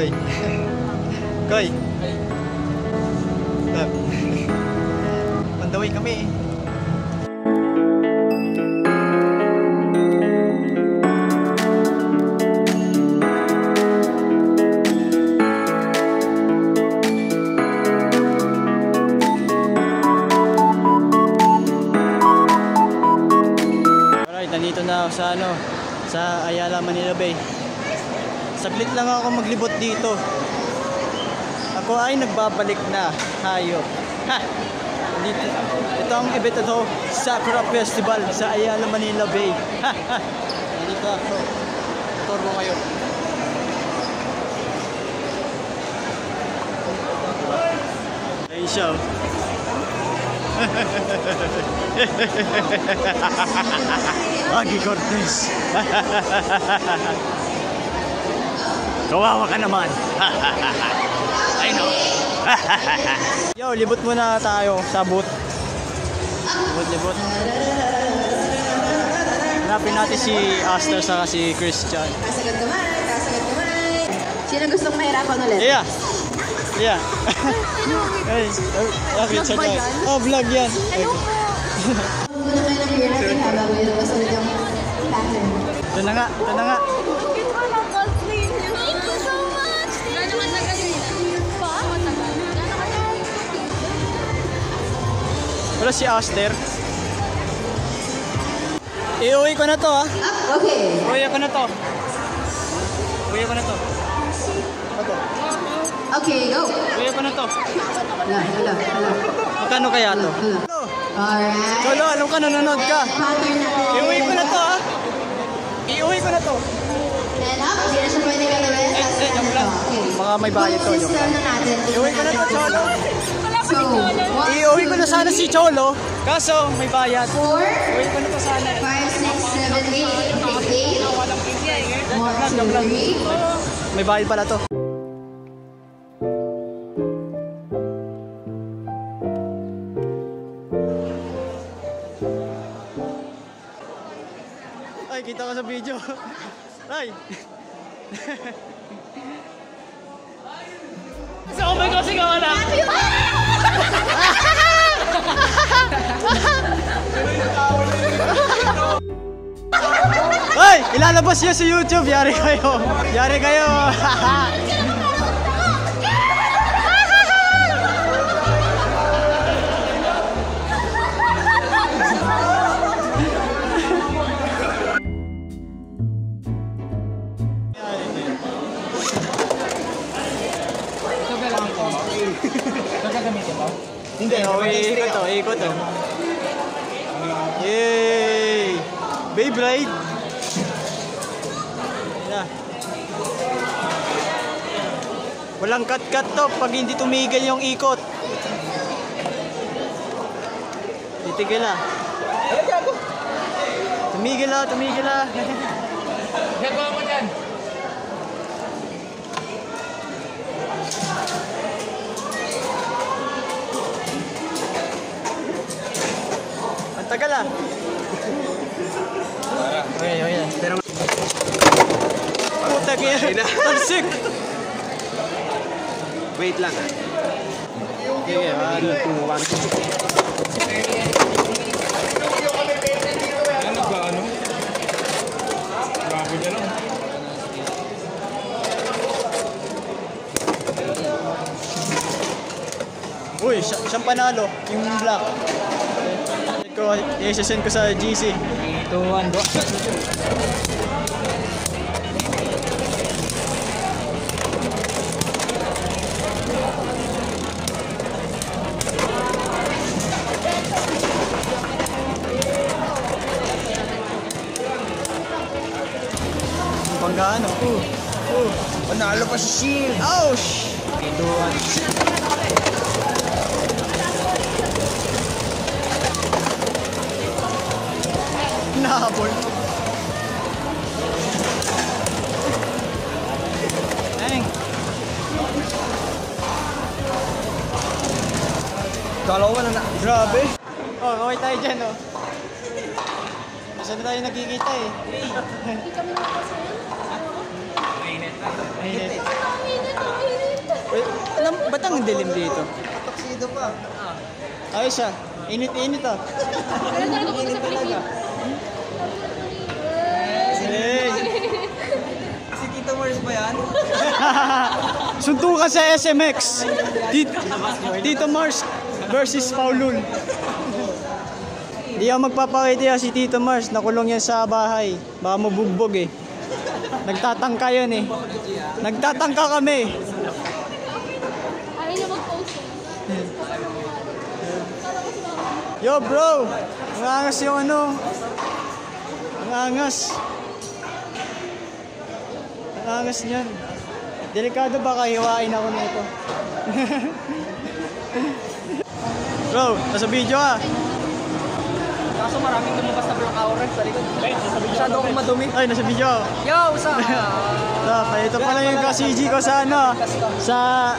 Koy. Koy. On the way kami eh. Alright, nandito na ako sa sa Ayala, Manila Bay. Saglit lang ako maglibot dito. Ako ay nagbabalik na. Hayop. Ha! Dito. Ito ang event ito, Sakura Festival sa Ayala, Manila Bay. Ha! Ha! Dito ako. Turbo kayo. Ayun siya. Agi Cortez. Kawawa ka naman. I know. Yo, libot muna tayo sa boot. Libot. Hanapin natin si Aster saka si Christian. Kasagad kamay. Sino gustong mahirapan ulit? Yeah. Yeah. Hey, Vlog ba yan? Oh, vlog yan. Ayoko. Muna kayo ng beer natin habang may nakasunod yung pattern. Ito na nga, ito na nga. Thank you so much! Gano'n ka tagal pa? Wala si Aster. Iuwi ko na to ha. Okay. Uwi ko na to. Uwi ko na to. Ito. Okay, go. Uwi ko na to. Hala. Magkano kaya to? Alright. Cholo, alam ka, nanonood ka. Pattern natin. Iuwi ko na to ha. Iuwi ko na to. And up, hindi na siya pwede galawin. Joke lang. Baka may bayad to. Joke lang. Iuwi ko na to, Cholo. So, Iuwi ko na sana si Cholo. Kaso, may bayad. 4, Iuwi ko na to sana. 5, 6, 7, 8, 8. 1, 2, 3. May bayad pala to. Ay, kita ko sa video. Ay! Sa umay ko sigaw na! Ay! Ilalabas niya sa YouTube! Yari kayo! Yari kayo! Hindi, ikot to. Yay! Beyblade! Yeah. Walang cut-cut to pag hindi tumigil yung ikot. Titigil na. Tumigil na. Gagawa mo dyan. Ang tagal ah. Okay. Pero puta kaya. Tansik. Wait lang ah. Okay, 1, 2, 1. Ano ba ano? Bago niya lang. Uy, siyang panalo. Yung black. I-send ko sa GC. 2, 1, go. Panggaano? Panalo pa si Shield. Ouch! 2, 1. Nahabol. Dang. Dalawa na na. Grabe. Oh, kaway tayo dyan, oh. Saan na tayo nagkikita eh? Mainit. Alam, ba't ang dilim dito? Tuxedo pa. Ayos ah. Init-init ah. Pero talaga po sa Pilipinas. Hey. Si Tito Mars ba yan? Suntukan sa SMX. Tito Mars versus Paulun. Di ako magpapakita si Tito Mars. Nakulong yan sa bahay. Baka mabugbog eh. Nagtatangka yan eh. Nagtatangka kami. Ayaw niya mag-post. Yo bro! Ang angas yung ano. Ang angas. Ang angas niyan. Delikado ba kahiwain ako nito? Bro, nasa video ah. Kaso maraming lumabas na black hour sa likod. Masyado akong madumi. Ay, nasa video ako. Yo, what's up? Ito pala yung ka-CG ko sa ano, sa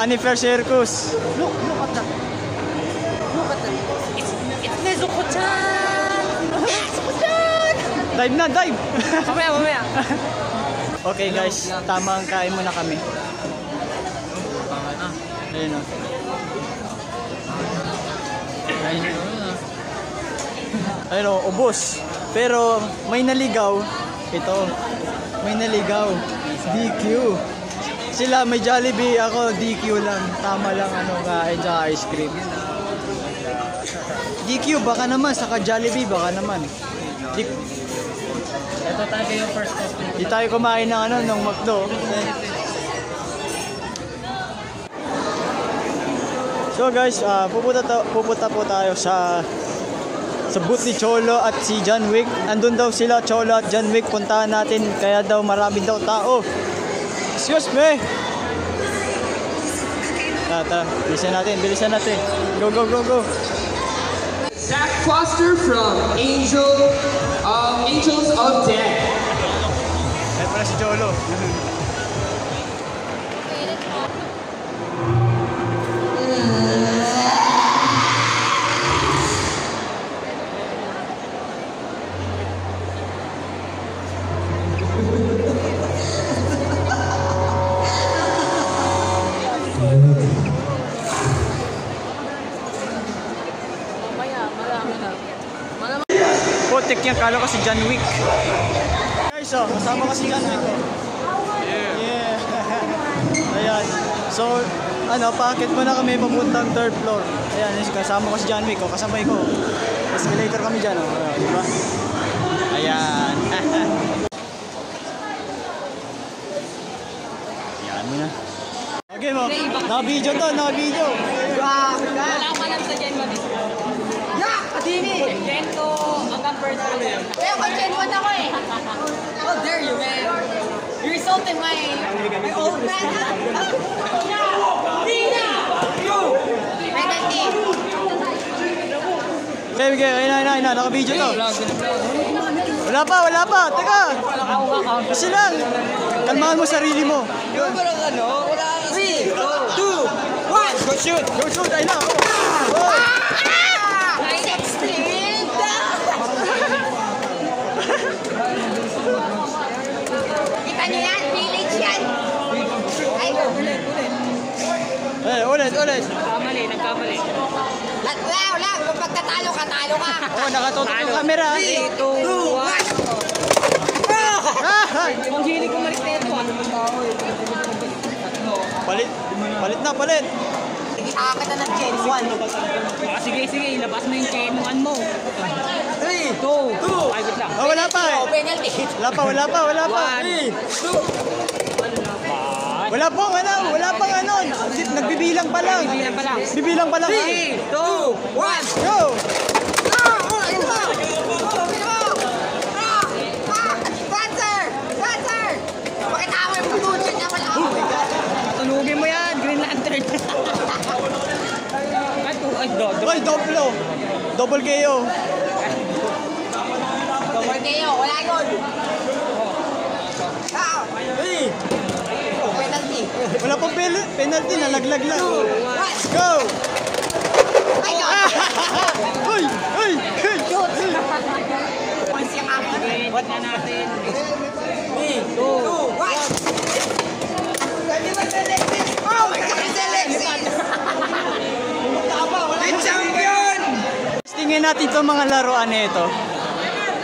Anifer Circus. Look at that. Look at that. It's Nezuko-chan! Nezuko-chan! Dive na, dive! Mamaya. Okay guys, tama ang kain muna kami. Ayun o. Ayun o, ubos. Pero may naligaw. Ito. May naligaw. DQ. Sila may Jollibee, ako DQ lang. Tama lang ano, kain sa ice cream. DQ, baka naman. Saka Jollibee, baka naman. Ito talaga yung first test. Di tayo kumain ng ano, ng McDo. So guys, pupunta po tayo sa booth ni Cholo at si John Wick. Andun daw sila, Cholo at John Wick. Puntahan natin, kaya daw marami daw tao. Excuse me! Bilisan natin. Go. Zach Foster from Angels of Death. Ayan pala si Cholo. Putik yan, kala ko si John Wick. Guys, kasama ko si John Wick. Yeah. Ayan. So, paakit mo na kami papuntang 3rd floor. Ayan, kasama ko si John Wick. Kasabay ko. Escalator kami dyan. Diba? Ayan. Ayan mo na. Okay mo. Naka-video to, naka-video. Wala ka lang sa Gen 1. Gen 2 hanggang first year. Kaya ako Gen 1 ako eh. How dare you, man? You insulted my old man. Penalty. Okay, ayun na, naka-video to. Wala pa. Teka. Kasi lang. Kalmahan mo sarili mo. Yung parang ano, 3, 2, 1, go shoot! Go shoot, ayun na. Oh. Kita niyo yan, village yan. Ay, ulit. Ulit. Nagkamali. Wala. Kapag tatalo ka, talo ka. Oh, nakatutok yung camera. 3, 2, 1. Ang hilig ko malit na ito. Palit na. Nakakita ng Gen 1. Sige, ilabas mo yung Gen 1 mo. 3, 2, Ay, wait lang. Oh, wala pa. Penalty. Wala pa. 3, 2, Wala pang ano. Nagbibilang pa lang. Bibilang pa lang. 3, 2, 1. Go! Dancer! Pakita mo yung pagkunsyon niya pala. Tulugin mo yan, Green Lantern. Ay, Ay, double KO. Double KO, wala yun. Penalty. Wala pang penalty, nalaglag lang. Let's Go! Ay, God! Uy! Points yung akin. What na natin? 3, 2, 1. Oh, natin itong mga laruan nito.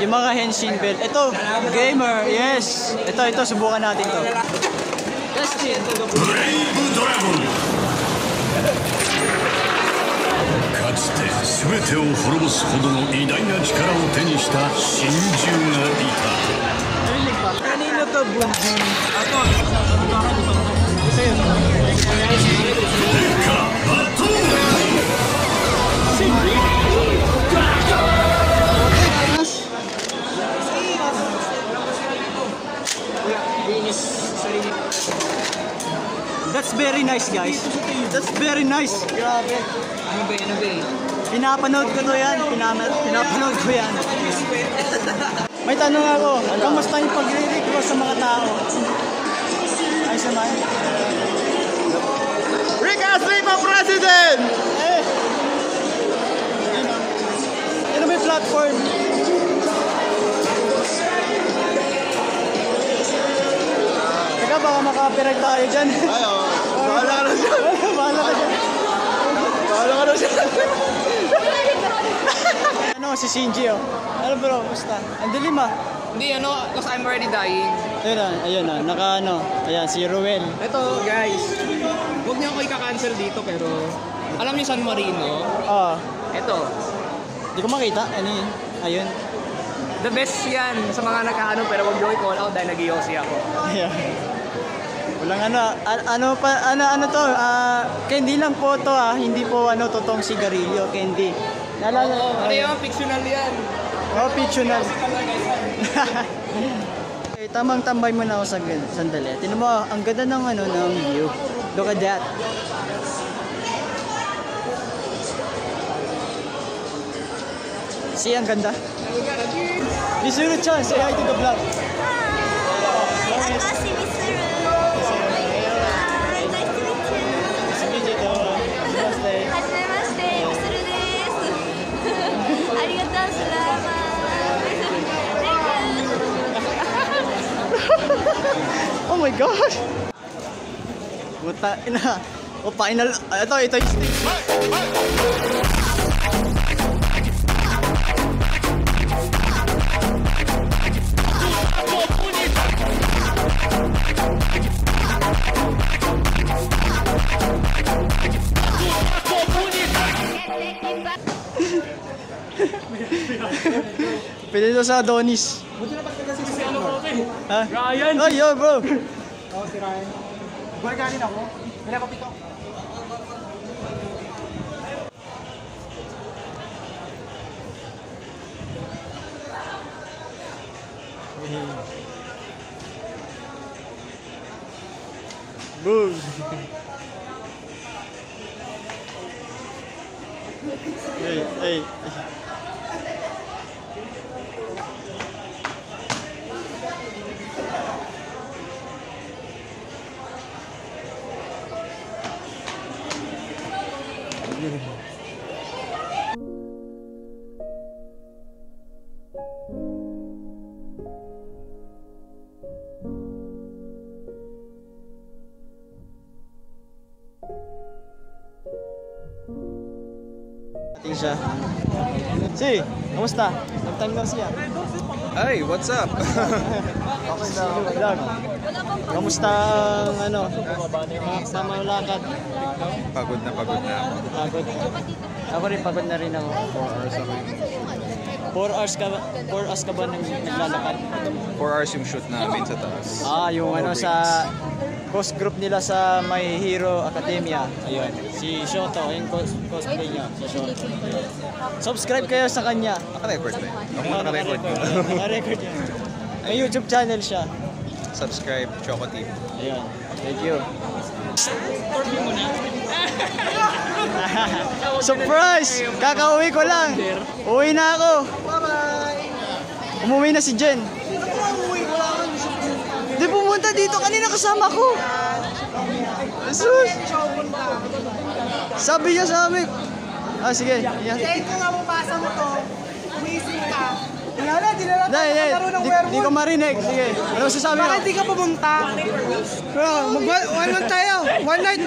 Yung mga Henshin Bell. Ito, gamer, yes. Ito, subukan natin to. Yes, ブレイブドラゴンかつて全てを滅ぼすほどの偉大な力を手にした神獣がいた Kanino to, Bunjin? Ako. Mecha Battle! That's very nice, guys. That's very nice. Grabe. Ano ba? Pinapanood ko to yan. Pinapanood ko yan. May tanong ako. Kamusta yung pagre-recruit sa mga tao? Ayos naman. Rick Astley pa President! Eh! Ano may platform? Teka, baka maka-copyright tayo dyan. Ayo, bahala ka na siya. Bahala ka dyan. Bahala ka na siya. Ano, si Shinji, oh. Ano bro, basta. Ang dilim, ah. Hindi, because I'm already dying. Ayun na, naka ano. Ayan, si Ruel. Ito, guys. Huwag niyo ako ika-cancel dito, pero... Alam niyo San Marino? Ah, Ito. di ko makita. Ano yun? Ayun. The best yan sa mga nagkaano, pero huwag niyo i-call out dahil nag-iossi ako. Ayan. Walang ano to, candy lang po to, hindi po totoong sigarilyo, candy. Naalala? Ano yung fictional yan? Oh, fictional. Okay, tamang tambay mo na ako sa sandali. Tingnan mo, ang ganda ng ng view. Look at that. See, ang ganda. Misuru-chan, say hi to the vlog. Hi, nice to meet you. Namaste. はじめまして、ミスルです。ありがとうございます。Oh my gosh! Puta ina. O final. Ito yung stage. Pwede ito sa Adonis. Buti na pagkakas si ano ko, okay? Ha? Ryan! Oh, yo bro! Oo, si Ryan. Barganin ako. Wala ko pito. Boom! Hey. Ating siya. Si, kamusta? Long-time no siya. Hey, what's up? Okay na, vlog. Kamusta ang mamalakad? Pagod na ako. Pagod. Ako rin, pagod na rin ako. 4 hours ka ba naglalakad? 4 hours yung shoot namin sa taas. Yung sa host group nila sa My Hero Academia. Ayun, si Shoto, yung cosplay niya, si Shoto. Subscribe kayo sa kanya. Naka-record ba yun? Ako naka-record ko. Naka-record yan. May YouTube channel siya. Subscribe, Choco TV. Ayun, thank you. Surprise! Kakauwi ko lang. Uwi na ako. Bye-bye. Umuwi na si Jen. Di pumunta dito. Kanina kasama ko. Jesus. Sabi niya sa amin. Sige. Kahit kung mababasa mo to, umisip ka. Wala na, di ko marinig. Sige. Ano sasabi mo? Bakit di ka pumunta? Bro, mag-one tayo. One night.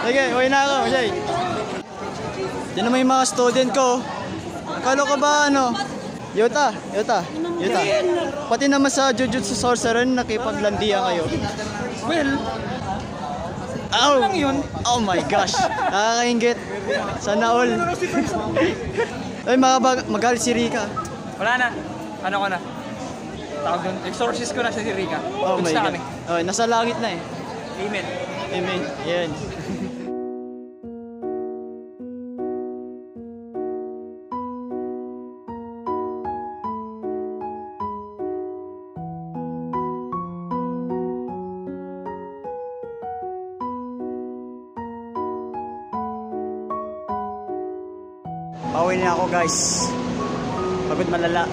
Sige, uwi na ako. Jay. Tinan mo yung mga student ko. Akala ko ba ano? Yota. Pati naman sa Jujutsu Sorcerer, nakipaglandian kayo. Well, Ow! lang yun. Oh my gosh. Nakakaingit. Sana all. Ay, magalit si Rika. Wala na. Ano ko na? Tawag doon. Exorcist ko na si Rika. Oh my Goods na God. kami. Oh, nasa langit na eh. Amen. Amen. Yan. Pauwi na ako guys. Pagod malala.